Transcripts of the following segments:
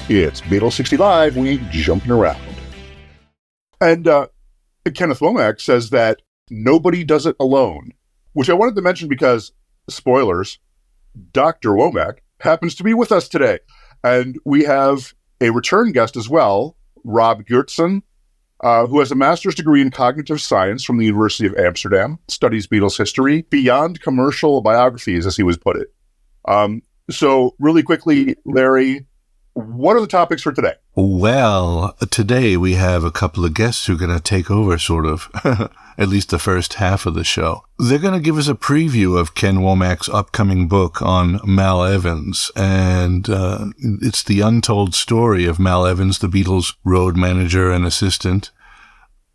It's Beatles 60 Live, we jumping around. And Kenneth Womack says that nobody does it alone, which I wanted to mention because, spoilers, Dr. Womack happens to be with us today. And we have a return guest as well, Rob Geurtsen, who has a master's degree in cognitive science from the University of Amsterdam, studies Beatles history beyond commercial biographies, as he would put it. So really quickly, Larry, what are the topics for today? Well, today we have a couple of guests who are going to take over, sort of, at least the first half of the show. They're going to give us a preview of Ken Womack's upcoming book on Mal Evans, and it's the untold story of Mal Evans, the Beatles' road manager and assistant.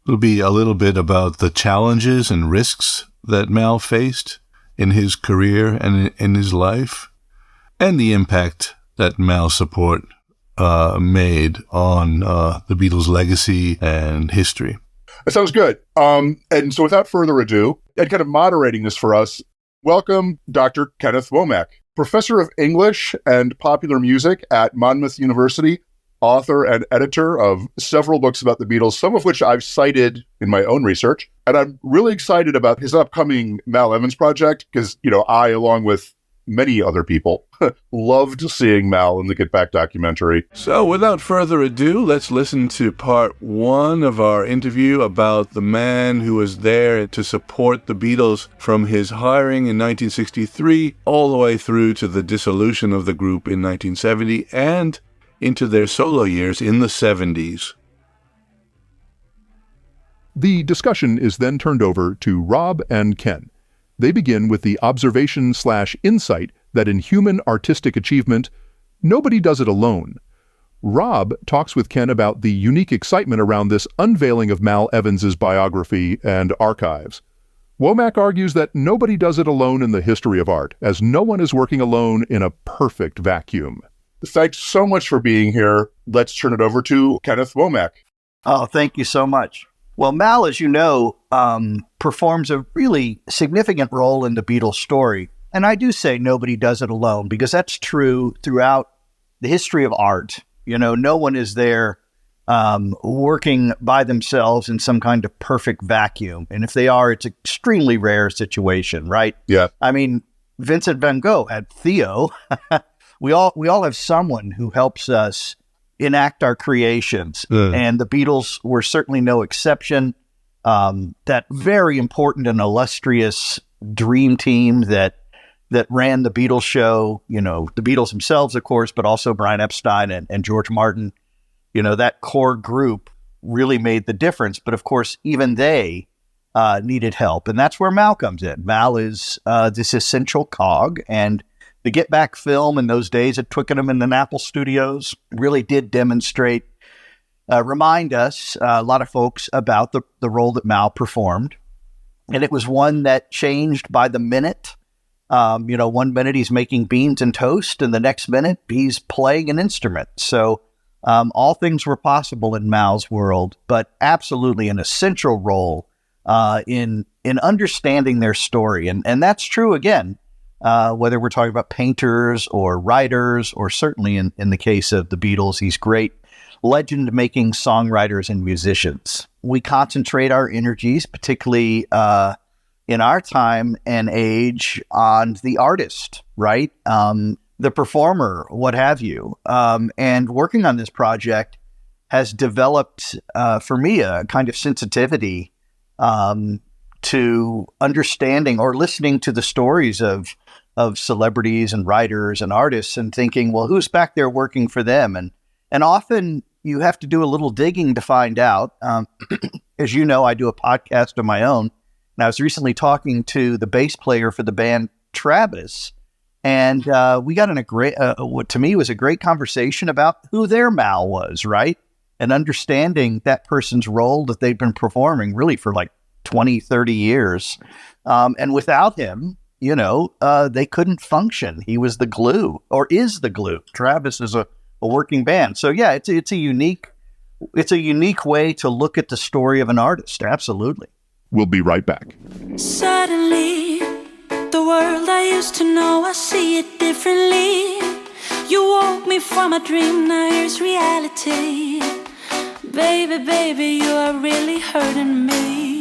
It'll be a little bit about the challenges and risks that Mal faced in his career and in his life, and the impact that Mal's support made on the Beatles' legacy and history. That sounds good. And so without further ado, and kind of moderating this for us, welcome Dr. Kenneth Womack, professor of English and popular music at Monmouth University, author and editor of several books about the Beatles, some of which I've cited in my own research. And I'm really excited about his upcoming Mal Evans project because, I, along with many other people, loved seeing Mal in the Get Back documentary. So without further ado, let's listen to part one of our interview about the man who was there to support the Beatles from his hiring in 1963 all the way through to the dissolution of the group in 1970 and into their solo years in the 70s. The discussion is then turned over to Rob and Ken. They begin with the observation/insight that in human artistic achievement, nobody does it alone. Rob talks with Ken about the unique excitement around this unveiling of Mal Evans's biography and archives. Womack argues that nobody does it alone in the history of art, as no one is working alone in a perfect vacuum. Thanks so much for being here. Let's turn it over to Kenneth Womack. Oh, thank you so much. Well, Mal, as you know, performs a really significant role in the Beatles story. And I do say nobody does it alone because that's true throughout the history of art. No one is there working by themselves in some kind of perfect vacuum. And if they are, it's an extremely rare situation, right? Yeah. I mean, Vincent van Gogh had Theo. We all have someone who helps us enact our creations. And the Beatles were certainly no exception. That very important and illustrious dream team that ran the Beatles show, the Beatles themselves, of course, but also Brian Epstein and George Martin, that core group really made the difference. But of course, even they needed help. And that's where Mal comes in. Mal is this essential cog, and the Get Back film in those days at Twickenham and the Apple Studios really did demonstrate, remind us, a lot of folks, about the role that Mal performed. And it was one that changed by the minute. 1 minute he's making beans and toast, and the next minute he's playing an instrument. So all things were possible in Mal's world, but absolutely an essential role in understanding their story. And that's true, again, whether we're talking about painters or writers, or certainly in the case of the Beatles, these great legend-making songwriters and musicians. We concentrate our energies, particularly in our time and age, on the artist, right? The performer, what have you. And working on this project has developed, for me, a kind of sensitivity to understanding or listening to the stories of celebrities and writers and artists and thinking, well, who's back there working for them? And often you have to do a little digging to find out. As you know, I do a podcast of my own, and I was recently talking to the bass player for the band Travis, and we got in a great, what to me was a great conversation about who their Mal was, right? And understanding that person's role that they've been performing really for like 20, 30 years. And without him, they couldn't function. He was the glue, or is the glue. Travis is a working band. So yeah, it's a unique way to look at the story of an artist. Absolutely. We'll be right back. Suddenly, the world I used to know, I see it differently. You woke me from a dream, now here's reality. Baby, baby, you are really hurting me.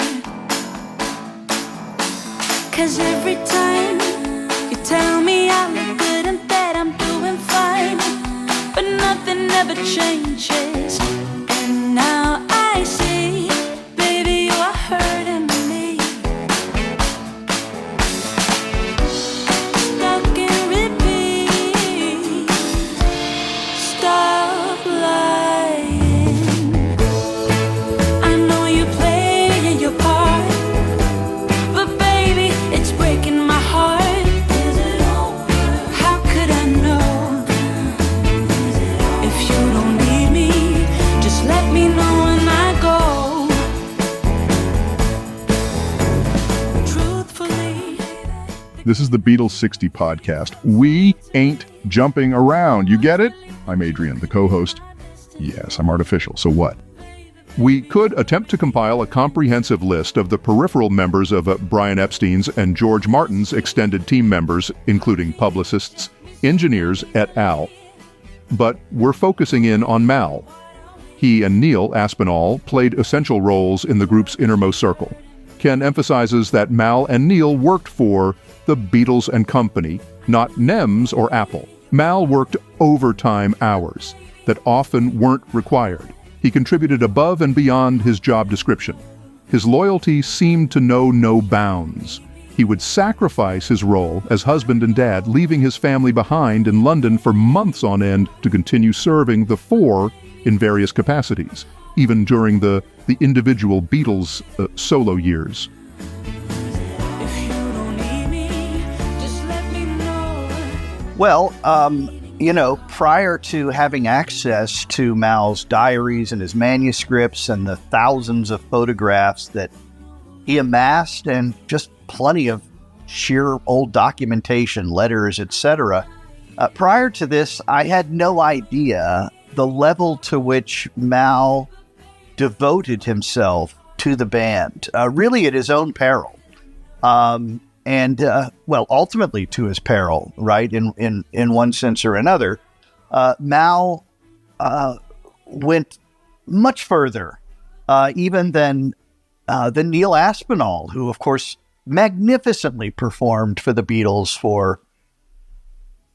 'Cause every time you tell me I look good and that I'm doing fine, but nothing ever changes. And now I see, baby, you are hurting me. Stuck in repeat. Stop lying. I know you play your part, but baby, it's breaking my heart. Is it over? How could I know? If you don't need me, just let me know when I go. Truthfully. This is the Beatles 60 podcast. We ain't jumping around. You get it? I'm Adrian, the co-host. Yes, I'm artificial, so what? We could attempt to compile a comprehensive list of the peripheral members of Brian Epstein's and George Martin's extended team members, including publicists, engineers, et al. But we're focusing in on Mal. He and Neil Aspinall played essential roles in the group's innermost circle. Ken emphasizes that Mal and Neil worked for the Beatles and Company, not NEMS or Apple. Mal worked overtime hours that often weren't required. He contributed above and beyond his job description. His loyalty seemed to know no bounds. He would sacrifice his role as husband and dad, leaving his family behind in London for months on end to continue serving the four in various capacities, even during the individual Beatles' solo years. If you don't need me, just let me know. Well, prior to having access to Mal's diaries and his manuscripts and the thousands of photographs that he amassed and just plenty of sheer old documentation, letters, etc. Prior to this, I had no idea the level to which Mal devoted himself to the band, really at his own peril. Ultimately to his peril, right? In one sense or another, Mal went much further, even than Neil Aspinall, who, of course, magnificently performed for the Beatles for,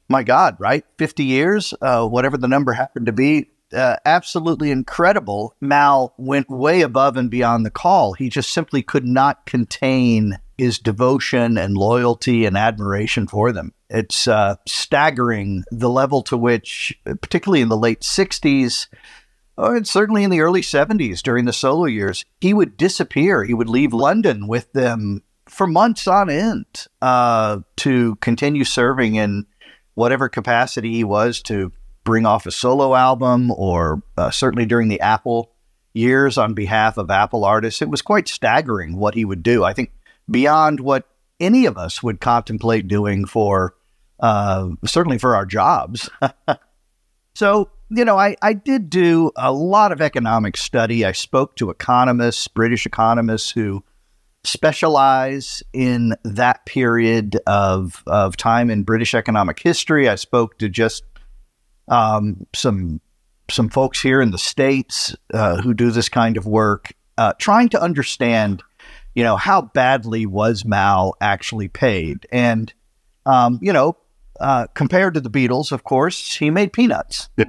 my God, right? 50 years, whatever the number happened to be. Absolutely incredible. Mal went way above and beyond the call. He just simply could not contain his devotion and loyalty and admiration for them. It's staggering the level to which, particularly in the late 60s, and certainly in the early 70s during the solo years, he would disappear. He would leave London with them for months on end to continue serving in whatever capacity he was, to bring off a solo album, or certainly during the Apple years on behalf of Apple artists. It was quite staggering what he would do. I think beyond what any of us would contemplate doing for, certainly for our jobs. So, I did do a lot of economic study. I spoke to economists, British economists who specialize in that period of time in British economic history. I spoke to just some folks here in the States who do this kind of work, trying to understand, how badly was Mal actually paid? And, compared to the Beatles, of course, he made peanuts. Yeah.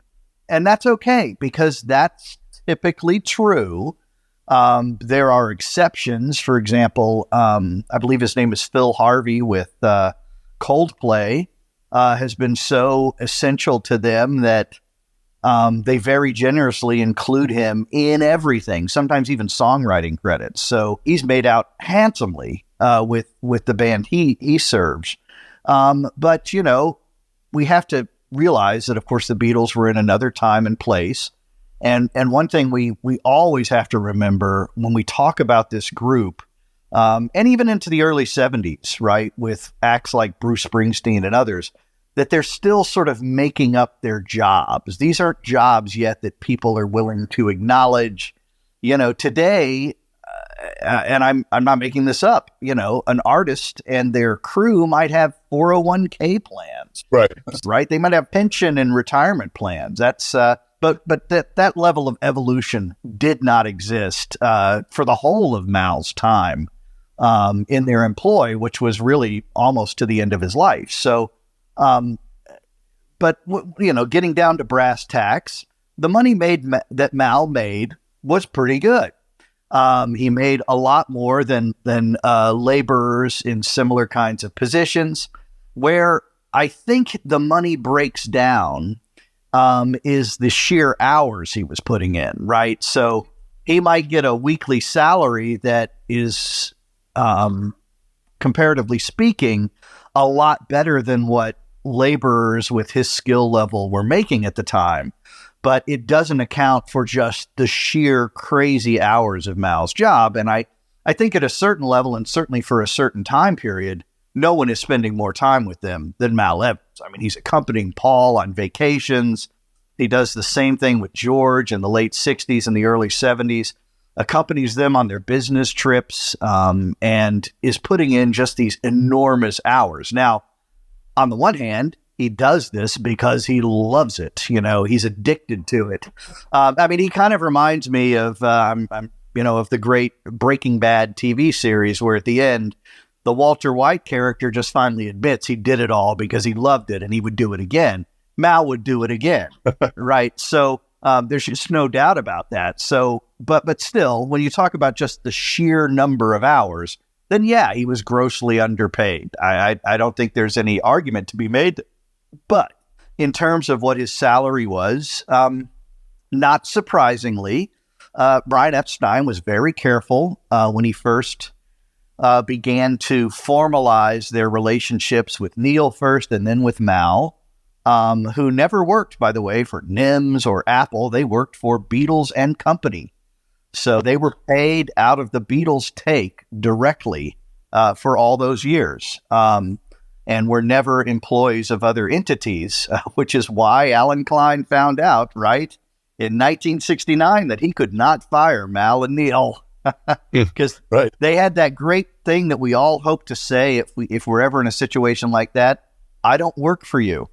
And that's okay, because that's typically true. There are exceptions. For example, I believe his name is Phil Harvey with Coldplay, has been so essential to them that they very generously include him in everything, sometimes even songwriting credits. So he's made out handsomely with the band he serves. But, we have to realize that, of course, the Beatles were in another time and place. And one thing we always have to remember when we talk about this group, and even into the early 70s, right, with acts like Bruce Springsteen and others, that they're still sort of making up their jobs. These aren't jobs yet that people are willing to acknowledge. Today, and I'm not making this up, an artist and their crew might have 401k plans, right? They might have pension and retirement plans. That's, but that level of evolution did not exist, for the whole of Mal's time, in their employ, which was really almost to the end of his life. So, but getting down to brass tacks, the money that Mal made was pretty good. He made a lot more than laborers in similar kinds of positions. Where I think the money breaks down is the sheer hours he was putting in, right? So he might get a weekly salary that is, comparatively speaking, a lot better than what laborers with his skill level were making at the time. But it doesn't account for just the sheer crazy hours of Mal's job. And I think at a certain level, and certainly for a certain time period, no one is spending more time with them than Mal Evans. I mean, he's accompanying Paul on vacations. He does the same thing with George in the late 60s and the early 70s, accompanies them on their business trips, and is putting in just these enormous hours. Now, on the one hand, he does this because he loves it. He's addicted to it. I mean, he kind of reminds me of, of the great Breaking Bad TV series, where at the end, the Walter White character just finally admits he did it all because he loved it and he would do it again. Mal would do it again, right? So there's just no doubt about that. So, but still, when you talk about just the sheer number of hours, then yeah, he was grossly underpaid. I don't think there's any argument to be made. But in terms of what his salary was, not surprisingly, Brian Epstein was very careful when he first began to formalize their relationships with Neil first and then with Mal, who never worked, by the way, for NIMS or Apple. They worked for Beatles and Company. So they were paid out of the Beatles' take directly for all those years. And were never employees of other entities, which is why Alan Klein found out, right, in 1969 that he could not fire Mal and Neil, because they had that great thing that we all hope to say if we're ever in a situation like that: "I don't work for you."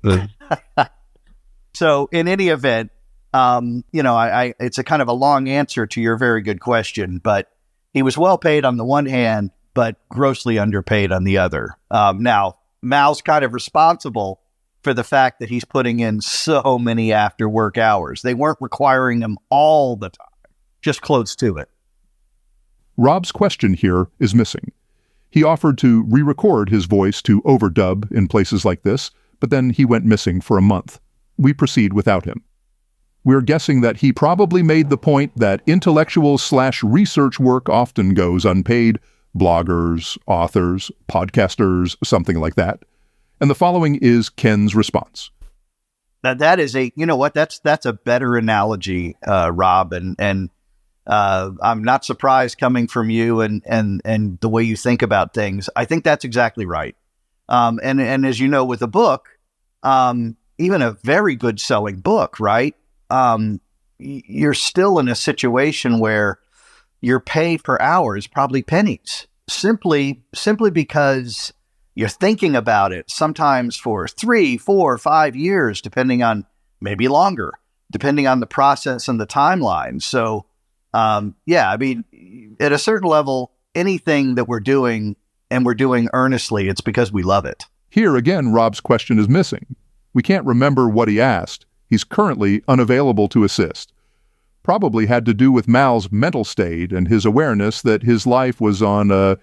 So, in any event, it's a kind of a long answer to your very good question, but he was well paid on the one hand, but grossly underpaid on the other. Now, Mal's kind of responsible for the fact that he's putting in so many after work hours. They weren't requiring him all the time, just close to it. Rob's question here is missing. He offered to re-record his voice to overdub in places like this, but then he went missing for a month. We proceed without him. We're guessing that he probably made the point that intellectual/research work often goes unpaid: bloggers, authors, podcasters, something like that. And the following is Ken's response. Now that is that's a better analogy, Rob, and I'm not surprised coming from you and the way you think about things. I think that's exactly right. And as you know, with a book, even a very good selling book, right? You're still in a situation where your pay per hour is probably pennies, simply because you're thinking about it sometimes for 3, 4, 5 years, depending on, maybe longer, depending on the process and the timeline. So, I mean, at a certain level, anything that we're doing and we're doing earnestly, it's because we love it. Here again, Rob's question is missing. We can't remember what he asked. He's currently unavailable to assist. Probably had to do with Mal's mental state and his awareness that his life was on a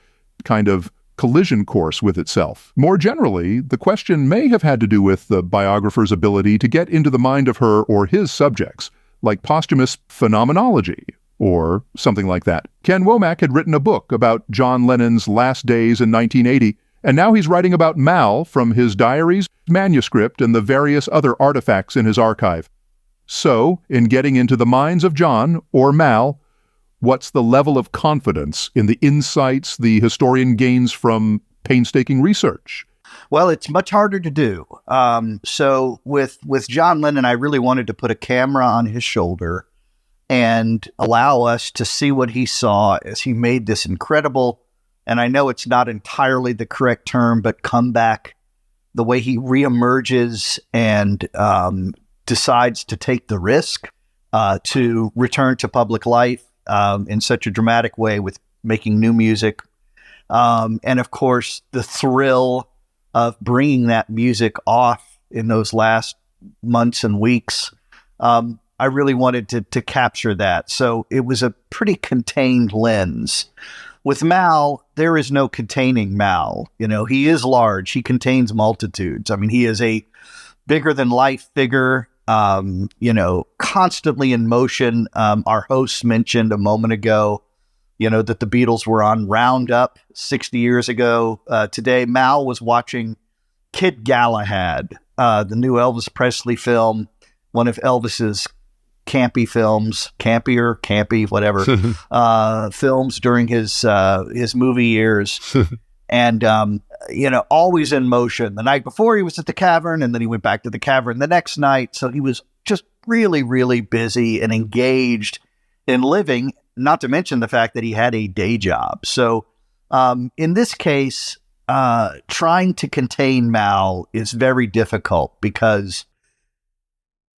kind of collision course with itself. More generally, the question may have had to do with the biographer's ability to get into the mind of her or his subjects, like posthumous phenomenology, or something like that. Ken Womack had written a book about John Lennon's last days in 1980, and now he's writing about Mal from his diaries, manuscript, and the various other artifacts in his archive. So, in getting into the minds of John, or Mal, what's the level of confidence in the insights the historian gains from painstaking research? Well, it's much harder to do. So with John Lennon, I really wanted to put a camera on his shoulder and allow us to see what he saw as he made this incredible, and I know it's not entirely the correct term, but comeback, the way he reemerges and decides to take the risk to return to public life in such a dramatic way with making new music. And of course, the thrill of bringing that music off in those last months and weeks. I really wanted to capture that. So it was a pretty contained lens. With Mal, there is no containing Mal. You know, he is large. He contains multitudes. I mean, he is a bigger than life figure, you know, constantly in motion. Our hosts mentioned a moment ago, you know, that the Beatles were on Roundup 60 years ago. Today, Mal was watching Kid Galahad, the new Elvis Presley film, one of Elvis's campy films, whatever, films during his movie years. And, you know, always in motion. The night before he was at the Cavern, and then he went back to the Cavern the next night. So he was just really, really busy and engaged in living, not to mention the fact that he had a day job. So in this case, trying to contain Mal is very difficult, because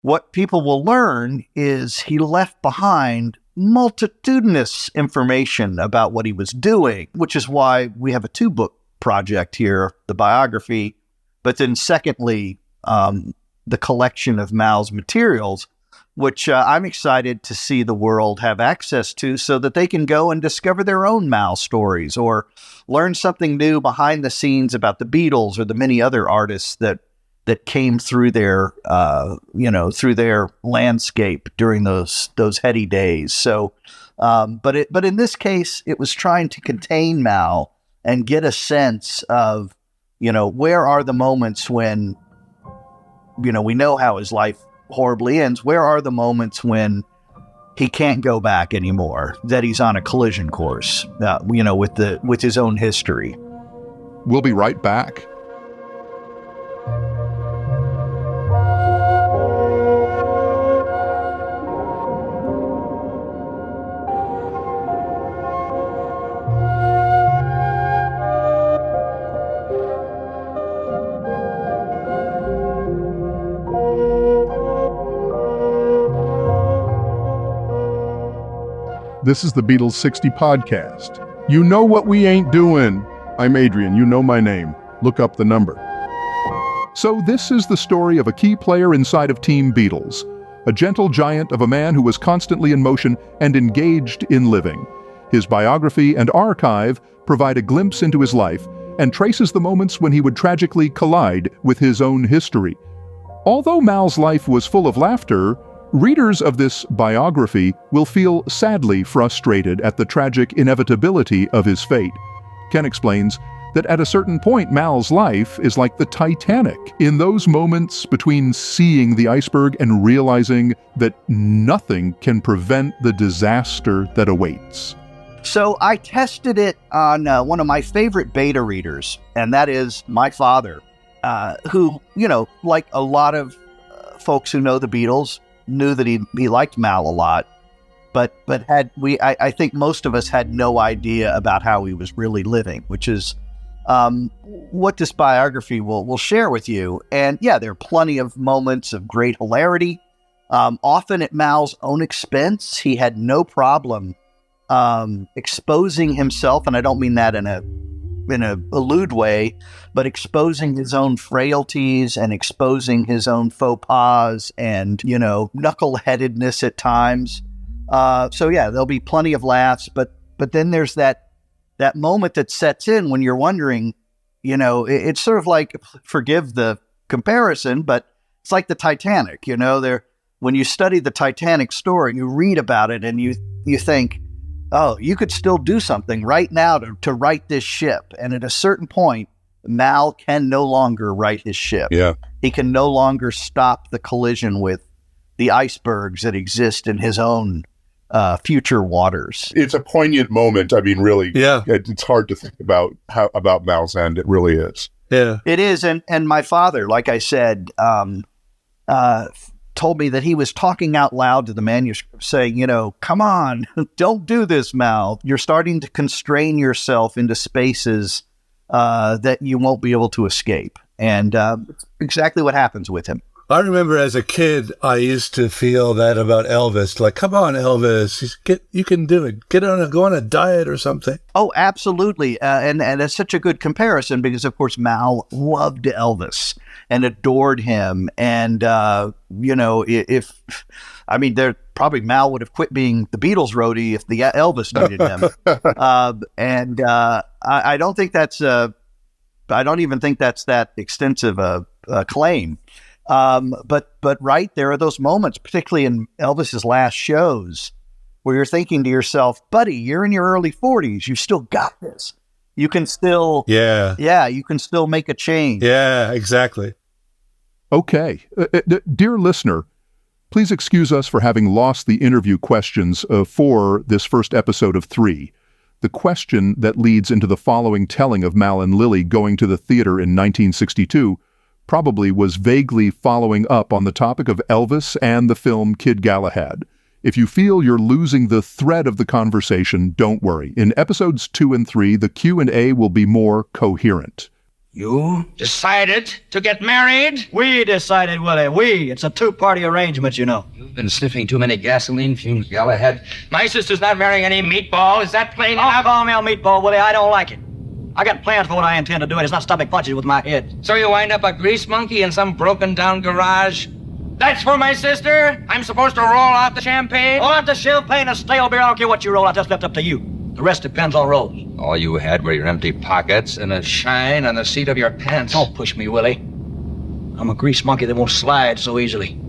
what people will learn is he left behind multitudinous information about what he was doing, which is why we have a 2-book project here, the biography, but then secondly, the collection of Mal's materials, which I'm excited to see the world have access to so that they can go and discover their own Mal stories or learn something new behind the scenes about the Beatles or the many other artists that came through their, through their landscape during those heady days. So, but in this case, it was trying to contain Mal and get a sense of, you know, where are the moments when, you know, we know how his life horribly ends. Where are the moments when he can't go back anymore, that he's on a collision course, with his own history. We'll be right back. This is the Beatles 60 podcast. You know what we ain't doing. I'm Adrian. You know my name. Look up the number. So this is the story of a key player inside of Team Beatles, a gentle giant of a man who was constantly in motion and engaged in living. His biography and archive provide a glimpse into his life and traces the moments when he would tragically collide with his own history. Although Mal's life was full of laughter, readers of this biography will feel sadly frustrated at the tragic inevitability of his fate. Ken explains that at a certain point, Mal's life is like the Titanic. In those moments between seeing the iceberg and realizing that nothing can prevent the disaster that awaits. So I tested it on one of my favorite beta readers, and that is my father, who, you know, like a lot of folks who know the Beatles, knew that he liked Mal a lot, but I think most of us had no idea about how he was really living, which is what this biography will share with you. And yeah, there are plenty of moments of great hilarity, often at Mal's own expense. He had no problem exposing himself, and I don't mean that in a lewd way, but exposing his own frailties and exposing his own faux pas and, you know, knuckleheadedness at times. So yeah, there'll be plenty of laughs, but then there's that moment that sets in when you're wondering, you know, it's sort of like, forgive the comparison, but it's like the Titanic, you know, when you study the Titanic story, you read about it and you think, oh, you could still do something right now to right this ship. And at a certain point, Mal can no longer right his ship. Yeah. He can no longer stop the collision with the icebergs that exist in his own future waters. It's a poignant moment. I mean, really, yeah. It's hard to think about Mal's end. It really is. Yeah. It is. And my father, like I said, told me that he was talking out loud to the manuscript saying, come on, don't do this, Mal. You're starting to constrain yourself into spaces that you won't be able to escape. And it's exactly what happens with him. I remember as a kid, I used to feel that about Elvis. Like, come on, Elvis, you can do it. Go on a diet or something. Oh, absolutely. And that's such a good comparison because, of course, Mal loved Elvis and adored him. And, there probably Mal would have quit being the Beatles roadie if the Elvis needed him. I don't think I don't even think that's that extensive a claim. But right, there are those moments, particularly in Elvis's last shows, where you're thinking to yourself, buddy, you're in your early 40s. You still got this. You can still, you can still make a change. Yeah, exactly. Okay. Dear listener, please excuse us for having lost the interview questions for this first episode of 3. The question that leads into the following telling of Mal and Lily going to the theater in 1962 probably was vaguely following up on the topic of Elvis and the film Kid Galahad. If you feel you're losing the thread of the conversation, don't worry. In episodes 2 and 3, the Q&A will be more coherent. You decided to get married? We decided, Willie. It's a 2-party arrangement, You've been sniffing too many gasoline fumes, Galahad. My sister's not marrying any meatball. Is that plain enough? Don't call me a meatball, Willie. I don't like it. I got plans for what I intend to do, and it's not stopping punches with my head. So you wind up a grease monkey in some broken-down garage? That's for my sister? I'm supposed to roll out the champagne? Roll out the champagne and stale beer. I don't care what you roll out. That's left up to you. The rest depends on Rose. All you had were your empty pockets and a shine on the seat of your pants. Don't push me, Willie. I'm a grease monkey that won't slide so easily.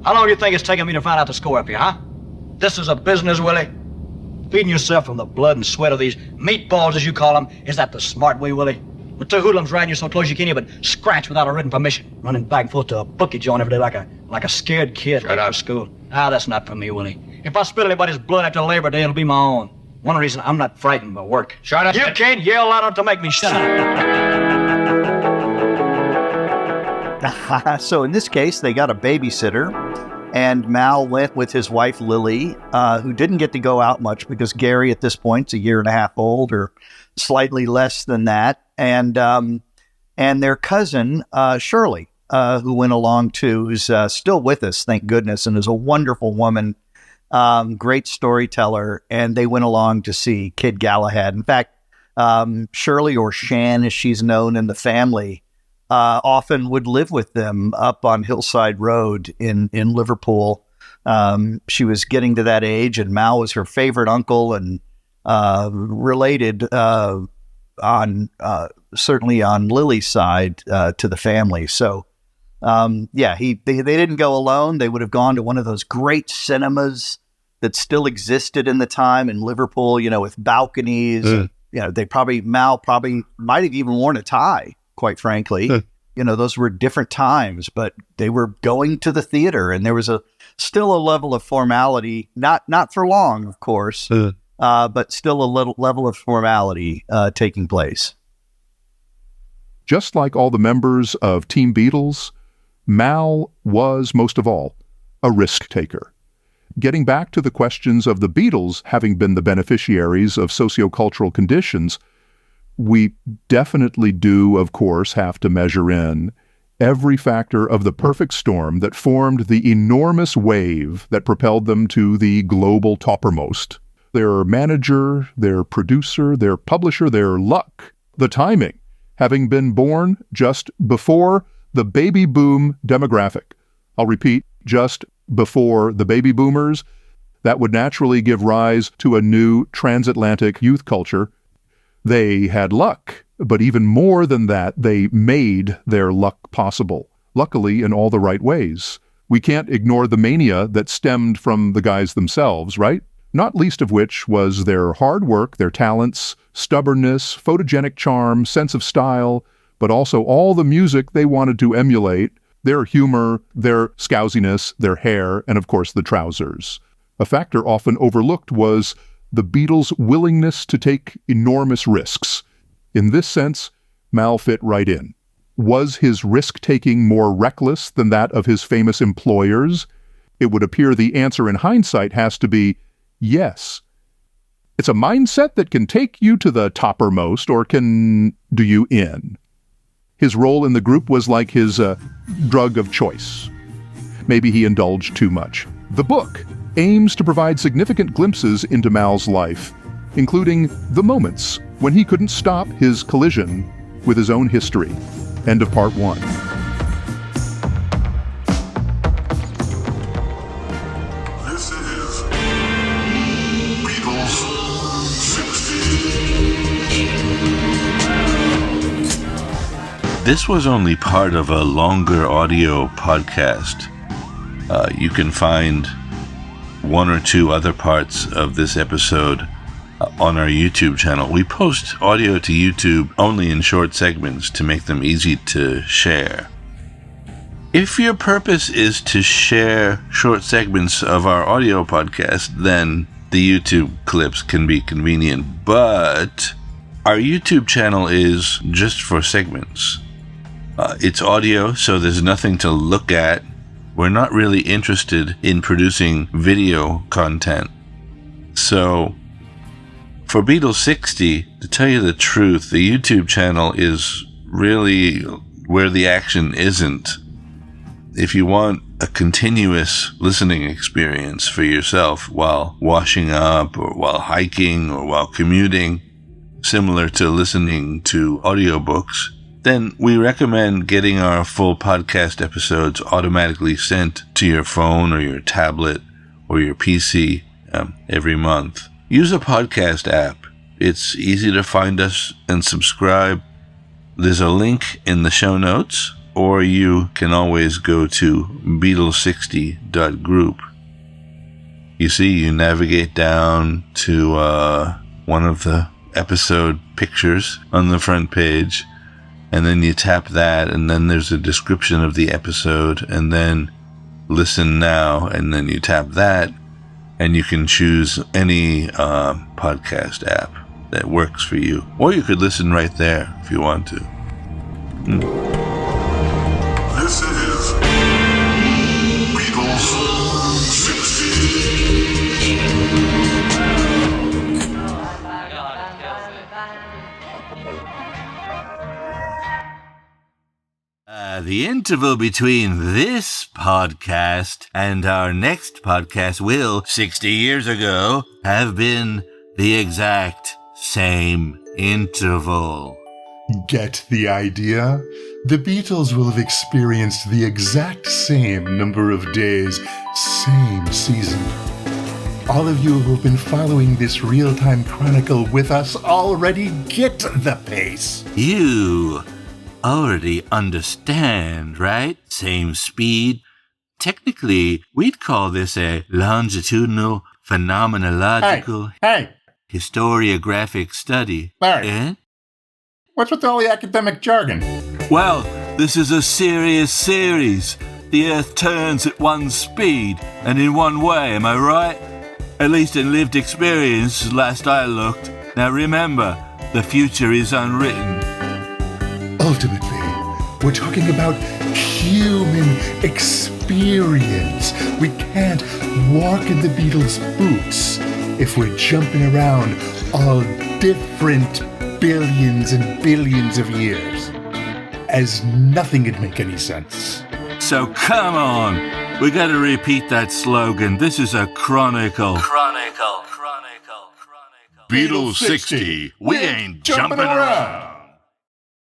How long do you think it's taking me to find out the score up here, huh? This is a business, Willie. Feeding yourself from the blood and sweat of these meatballs, as you call them, is that the smart way, Willie? With 2 hoodlums riding you so close you can't even scratch without a written permission. Running back and forth to a bookie joint every day like a scared kid. Shut up. School. That's not for me, Willie. If I spill anybody's blood after Labor Day, it'll be my own. One reason I'm not frightened by work. Shut up. You can't yell loud enough to make me shut up. So in this case, they got a babysitter. And Mal went with his wife, Lily, who didn't get to go out much because Gary at this point is a year and a half old or slightly less than that. And their cousin, Shirley, who went along too, who's still with us, thank goodness, and is a wonderful woman, great storyteller. And they went along to see Kid Galahad. In fact, Shirley, or Shan as she's known in the family, often would live with them up on Hillside Road in Liverpool. She was getting to that age, and Mal was her favorite uncle and related certainly on Lily's side to the family. So, they didn't go alone. They would have gone to one of those great cinemas that still existed in the time in Liverpool, with balconies. Mal probably might have even worn a tie. Quite frankly, those were different times, but they were going to the theater, and there was still a level of formality, not for long, of course, but still a little level of formality taking place. Just like all the members of Team Beatles, Mal was, most of all, a risk taker. Getting back to the questions of the Beatles having been the beneficiaries of sociocultural conditions, we definitely do, of course, have to measure in every factor of the perfect storm that formed the enormous wave that propelled them to the global toppermost. Their manager, their producer, their publisher, their luck, the timing, having been born just before the baby boom demographic. I'll repeat, just before the baby boomers, that would naturally give rise to a new transatlantic youth culture. They had luck, but even more than that, they made their luck possible, luckily in all the right ways. We can't ignore the mania that stemmed from the guys themselves, right? Not least of which was their hard work, their talents, stubbornness, photogenic charm, sense of style, but also all the music they wanted to emulate, their humor, their scousiness, their hair, and of course the trousers. A factor often overlooked was the Beatles' willingness to take enormous risks. In this sense, Mal fit right in. Was his risk-taking more reckless than that of his famous employers? It would appear the answer in hindsight has to be yes. It's a mindset that can take you to the toppermost or can do you in. His role in the group was like his drug of choice. Maybe he indulged too much. The book aims to provide significant glimpses into Mal's life, including the moments when he couldn't stop his collision with his own history. End of part 1. This is Beatles 60. This was only part of a longer audio podcast. You can find one or two other parts of this episode on our YouTube channel. We post audio to YouTube only in short segments to make them easy to share. If your purpose is to share short segments of our audio podcast, then the YouTube clips can be convenient, but our YouTube channel is just for segments. It's audio, so there's nothing to look at. We're not really interested in producing video content. So, for Beatles 60, to tell you the truth, the YouTube channel is really where the action isn't. If you want a continuous listening experience for yourself while washing up or while hiking or while commuting, similar to listening to audiobooks, then we recommend getting our full podcast episodes automatically sent to your phone or your tablet or your PC every month. Use a podcast app. It's easy to find us and subscribe. There's a link in the show notes, or you can always go to Beatles60.group. You see, you navigate down to one of the episode pictures on the front page, and then you tap that, and then there's a description of the episode, and then listen now, and then you tap that, and you can choose any podcast app that works for you. Or you could listen right there if you want to. This is Beatles 60. The interval between this podcast and our next podcast will, 60 years ago, have been the exact same interval. Get the idea? The Beatles will have experienced the exact same number of days, same season. All of you who've been following this real-time chronicle with us already get the pace. You already understand, right? Same speed. Technically, we'd call this a longitudinal phenomenological historiographic study. Larry, Eh? what's with all the academic jargon? Well, this is a serious series. The Earth turns at one speed and in one way, am I right? At least in lived experience, last I looked. Now remember, the future is unwritten. Ultimately, we're talking about human experience. We can't walk in the Beatles' boots if we're jumping around all different billions and billions of years. As nothing could make any sense. So come on, we gotta repeat that slogan. This is a chronicle. Beatles 60, we ain't jumping around.